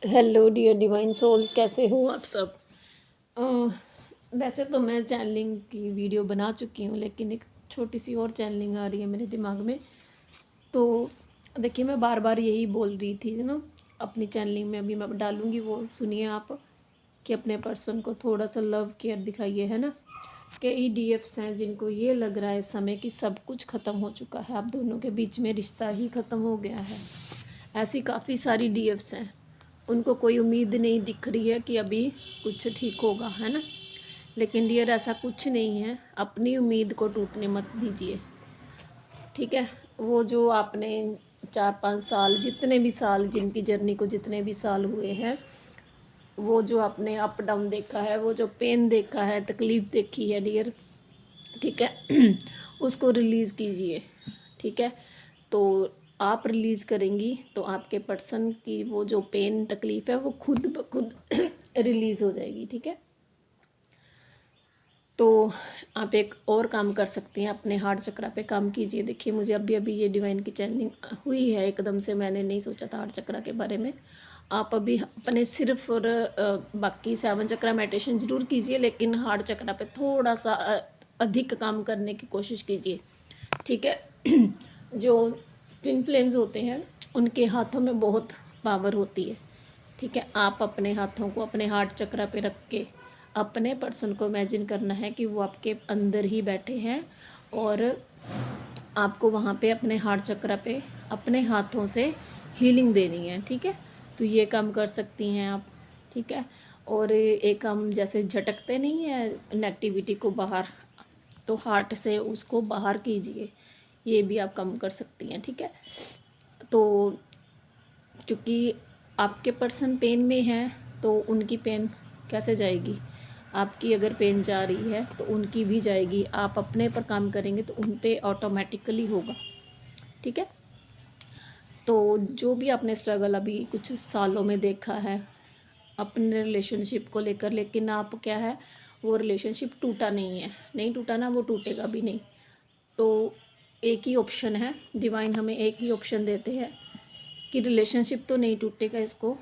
Hello dear divine souls, कैसे हो आप सब। अ, वैसे तो मैं चैनलिंग की वीडियो बना चुकी हूँ, लेकिन एक छोटी सी और चैनलिंग आ रही है मेरे दिमाग में। तो देखिए, मैं बार बार यही बोल रही थी ना, अपनी चैनलिंग में अभी मैं डालूँगी, वो सुनिए आप, कि अपने पर्सन को थोड़ा सा लव केयर दिखाइए, है ना। कई डीएफ्स हैं जिनको ये लग रहा है इस समय कि सब कुछ ख़त्म हो चुका है, आप दोनों के बीच में रिश्ता ही ख़त्म हो गया है। ऐसी काफ़ी सारी डीएफ्स हैं, उनको कोई उम्मीद नहीं दिख रही है कि अभी कुछ ठीक होगा, है ना। लेकिन डियर, ऐसा कुछ नहीं है, अपनी उम्मीद को टूटने मत दीजिए, ठीक है। वो जो आपने 4-5 साल, जितने भी साल, जिनकी जर्नी को जितने भी साल हुए हैं, वो जो आपने अप डाउन देखा है, वो जो पेन देखा है, तकलीफ़ देखी है डियर, ठीक है, उसको रिलीज़ कीजिए, ठीक है। तो आप रिलीज़ करेंगी तो आपके पर्सन की वो जो पेन तकलीफ़ है वो खुद ब खुद रिलीज़ हो जाएगी, ठीक है। तो आप एक और काम कर सकती हैं, अपने हार्ट चक्रा पे काम कीजिए। देखिए, मुझे अभी अभी ये डिवाइन की चैनलिंग हुई है, एकदम से मैंने नहीं सोचा था हार्ट चक्रा के बारे में। आप अभी अपने सिर्फ और बाकी 7 चक्रा मेडिटेशन ज़रूर कीजिए, लेकिन हार्ट चक्रा पे थोड़ा सा अधिक काम करने की कोशिश कीजिए, ठीक है। जो ट्विन फ्लेम्स होते हैं, उनके हाथों में बहुत पावर होती है, ठीक है। आप अपने हाथों को अपने हार्ट चक्रा पे रख के अपने पर्सन को इमेजिन करना है कि वो आपके अंदर ही बैठे हैं, और आपको वहाँ पे अपने हार्ट चक्रा पे अपने हाथों से हीलिंग देनी है, ठीक है। तो ये काम कर सकती हैं आप, ठीक है। और एक हम जैसे झटकते नहीं है नेगेटिविटी को बाहर, तो हार्ट से उसको बाहर कीजिए, ये भी आप कम कर सकती हैं, ठीक है। तो क्योंकि आपके पर्सन पेन में हैं, तो उनकी पेन कैसे जाएगी। आपकी अगर पेन जा रही है तो उनकी भी जाएगी। आप अपने पर काम करेंगे तो उन पे ऑटोमेटिकली होगा, ठीक है। तो जो भी आपने स्ट्रगल अभी कुछ सालों में देखा है अपने रिलेशनशिप को लेकर, लेकिन आप क्या है, वो रिलेशनशिप टूटा नहीं है, नहीं टूटा ना, वो टूटेगा भी नहीं। तो एक ही ऑप्शन है, डिवाइन हमें एक ही ऑप्शन देते हैं कि रिलेशनशिप तो नहीं टूटेगा, इसको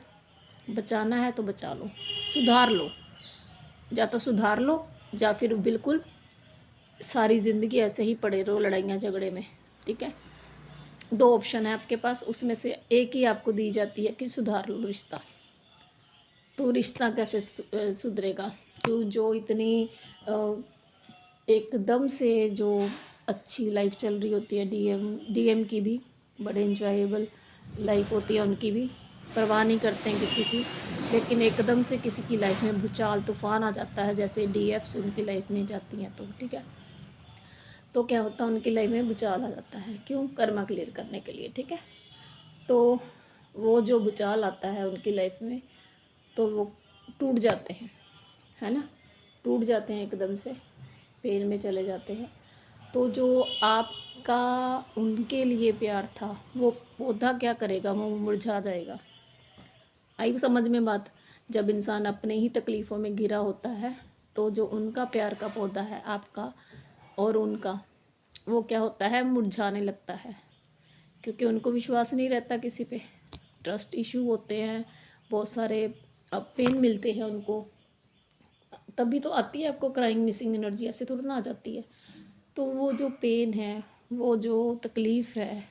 बचाना है तो बचा लो, सुधार लो, या तो सुधार लो, या फिर बिल्कुल सारी ज़िंदगी ऐसे ही पड़े रहो लड़ाइयाँ झगड़े में, ठीक है। 2 ऑप्शन है आपके पास, उसमें से एक ही आपको दी जाती है कि सुधार लो रिश्ता। तो रिश्ता कैसे सुधरेगा, क्यों जो इतनी एकदम से जो अच्छी लाइफ चल रही होती है, डीएम की भी बड़े इंजॉयबल लाइफ होती है, उनकी भी परवाह नहीं करते हैं किसी की, लेकिन एकदम से किसी की लाइफ में भूचाल तूफान आ जाता है, जैसे डीएफ्स उनकी लाइफ में जाती हैं, तो ठीक है। तो क्या होता है, उनकी लाइफ में भूचाल आ जाता है, क्यों, कर्मा क्लियर करने के लिए, ठीक है। तो वो जो भूचाल आता है उनकी लाइफ में, तो वो टूट जाते हैं, है ना, टूट जाते हैं एकदम से, पेन में चले जाते हैं। तो जो आपका उनके लिए प्यार था, वो पौधा क्या करेगा, वो मुरझा जाएगा। आई समझ में बात। जब इंसान अपने ही तकलीफ़ों में घिरा होता है, तो जो उनका प्यार का पौधा है आपका और उनका, वो क्या होता है, मुरझाने लगता है, क्योंकि उनको विश्वास नहीं रहता किसी पे, ट्रस्ट इशू होते हैं बहुत सारे, अब पेन मिलते हैं उनको, तभी तो आती है आपको क्राइंग मिसिंग एनर्जी, ऐसे थोड़ा ना आ जाती है। तो वो जो पेन है, वो जो तकलीफ़ है,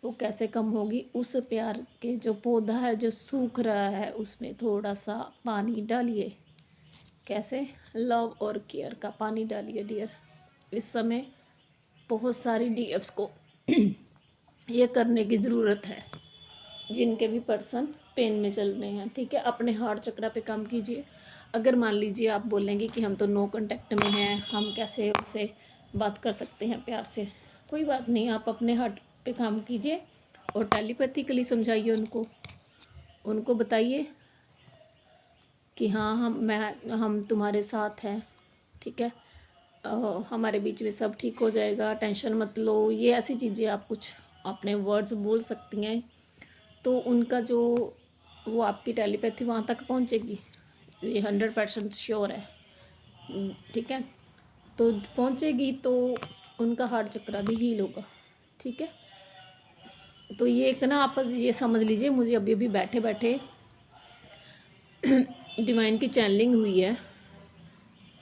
वो कैसे कम होगी, उस प्यार के जो पौधा है जो सूख रहा है, उसमें थोड़ा सा पानी डालिए। कैसे, लव और केयर का पानी डालिए डियर। इस समय बहुत सारी डीएफ्स को ये करने की ज़रूरत है, जिनके भी पर्सन पेन में चल रहे हैं, ठीक है। अपने हार्ट चक्रा पे काम कीजिए। अगर मान लीजिए आप बोलेंगे कि हम तो नो कांटेक्ट में हैं, हम कैसे उससे बात कर सकते हैं प्यार से, कोई बात नहीं, आप अपने हार्ट पे काम कीजिए और टेलीपैथिकली समझाइए उनको, उनको बताइए कि हाँ, हम तुम्हारे साथ हैं, ठीक है। हमारे बीच में सब ठीक हो जाएगा, टेंशन मत लो, ये ऐसी चीज़ें आप कुछ अपने वर्ड्स बोल सकती हैं। तो उनका जो, वो आपकी टेलीपैथी वहाँ तक पहुँचेगी, ये 100% श्योर है, ठीक है। तो पहुँचेगी तो उनका हार्ट चक्रा भी हील होगा, ठीक है। तो ये एक ना, आप ये समझ लीजिए, मुझे अभी अभी बैठे बैठे डिवाइन की चैनलिंग हुई है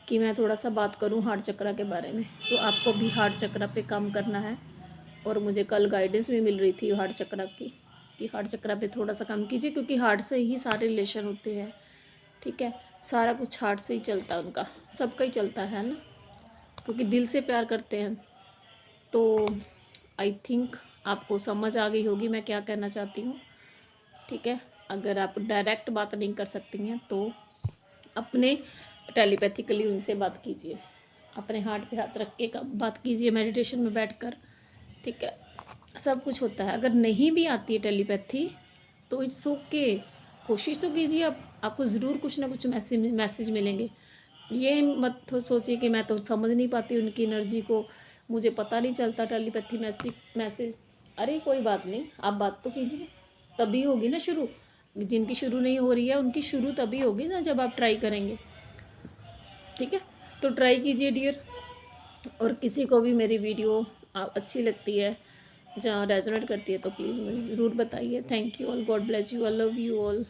कि मैं थोड़ा सा बात करूं हार्ट चक्रा के बारे में। तो आपको भी हार्ट चक्रा पे काम करना है। और मुझे कल गाइडेंस भी मिल रही थी हार्ट चक्रा की, कि हार्ट चक्रा पे थोड़ा सा काम कीजिए, क्योंकि हार्ट से ही सारे रिलेशन होते हैं। ठीक है, सारा कुछ हार्ट से ही चलता है, उनका सबका ही चलता है ना, क्योंकि दिल से प्यार करते हैं। तो आई थिंक आपको समझ आ गई होगी मैं क्या कहना चाहती हूँ। ठीक है, अगर आप डायरेक्ट बात नहीं कर सकती हैं तो अपने टेलीपैथिकली उनसे बात कीजिए, अपने हार्ट पे हाथ रख के बात कीजिए मेडिटेशन में बैठकर। ठीक है, सब कुछ होता है। अगर नहीं भी आती है टेलीपैथी तो इट्स ओके, कोशिश तो कीजिए आप, आपको ज़रूर कुछ ना कुछ मैसेज मिलेंगे। ये मत सोचिए कि मैं तो समझ नहीं पाती उनकी एनर्जी को, मुझे पता नहीं चलता टेलीपैथी मैसेज। अरे कोई बात नहीं, आप बात तो कीजिए, तभी होगी ना शुरू। जिनकी शुरू नहीं हो रही है उनकी शुरू तभी होगी ना जब आप ट्राई करेंगे। ठीक है, तो ट्राई कीजिए डियर। और किसी को भी मेरी वीडियो अच्छी लगती है, जहाँ रेजोनेट करती है, तो प्लीज़ मुझे ज़रूर बताइए। Thank you all, God bless you, I love you all.